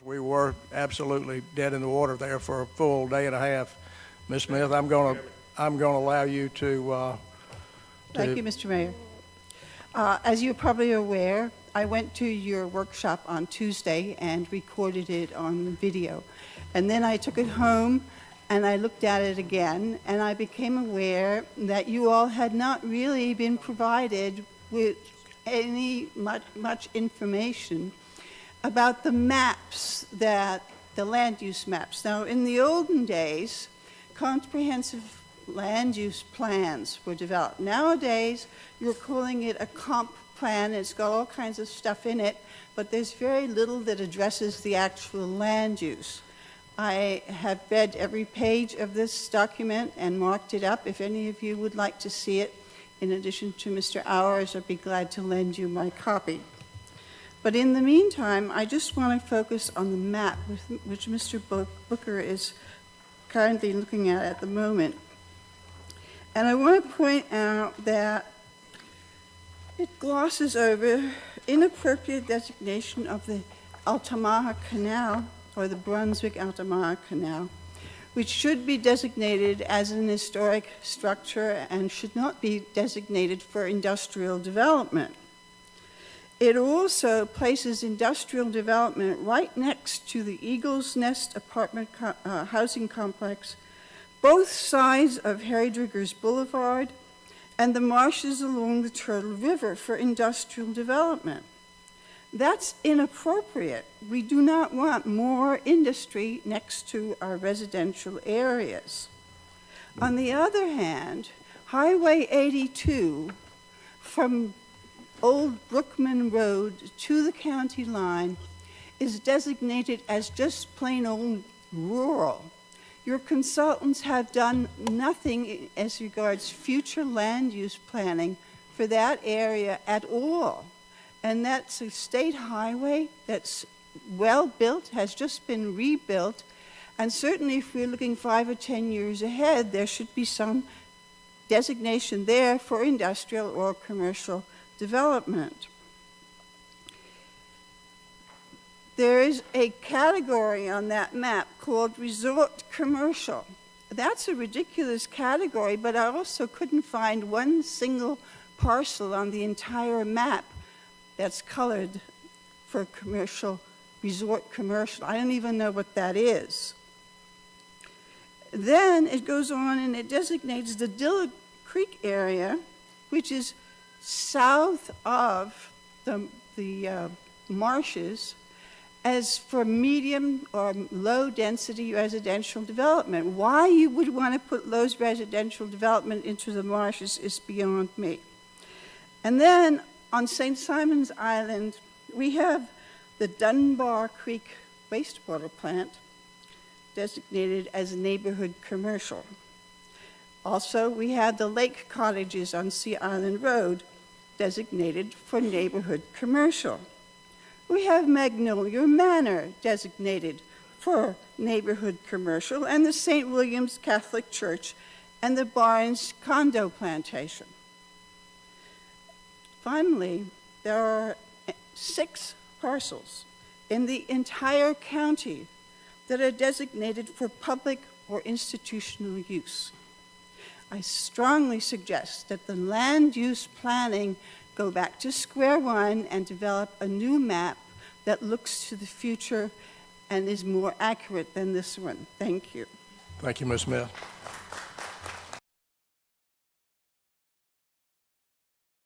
We were absolutely dead in the water there for a full day and a half. Ms. Smith, I'm going to allow you to. Thank you, Mr. Mayor. As you're probably aware, I went to your workshop on Tuesday and recorded it on video. And then I took it home and I looked at it again, and I became aware that you all had not really been provided with any much information about the maps, the land use maps. Now, in the olden days, comprehensive land use plans were developed. Nowadays, you're calling it a comp plan. It's got all kinds of stuff in it, but there's very little that addresses the actual land use. I have read every page of this document and marked it up. If any of you would like to see it, in addition to Mr. Hours, I'd be glad to lend you my copy. But in the meantime, I just want to focus on the map, which Mr. Booker is kindly looking at the moment. And I want to point out that it glosses over inappropriate designation of the Altamaha Canal, or the Brunswick-Altamaha Canal, which should be designated as an historic structure and should not be designated for industrial development. It also places industrial development right next to the Eagle's Nest apartment housing complex, both sides of Harry Driggers Boulevard, and the marshes along the Turtle River for industrial development. That's inappropriate. We do not want more industry next to our residential areas. On the other hand, Highway 82 from Old Brookman Road to the county line is designated as just plain old rural. Your consultants have done nothing as regards future land use planning for that area at all. And that's a state highway that's well built, has just been rebuilt, and certainly if we're looking 5 or 10 years ahead, there should be some designation there for industrial or commercial development. There is a category on that map called resort commercial. That's a ridiculous category, but I also couldn't find one single parcel on the entire map that's colored for commercial, resort commercial. I don't even know what that is. Then it goes on and it designates the Dilla Creek area, which is south of the marshes, as for medium or low density residential development. Why you would want to put low residential development into the marshes is beyond me. And then on St. Simon's Island, we have the Dunbar Creek wastewater plant designated as neighborhood commercial. Also, we have the lake cottages on Sea Island Road designated for neighborhood commercial. We have Magnolia Manor designated for neighborhood commercial, and the St. William's Catholic Church and the Barnes condo plantation. Finally, there are 6 parcels in the entire county that are designated for public or institutional use. I strongly suggest that the land use planning go back to square one and develop a new map that looks to the future and is more accurate than this one. Thank you. Thank you, Ms. Smith.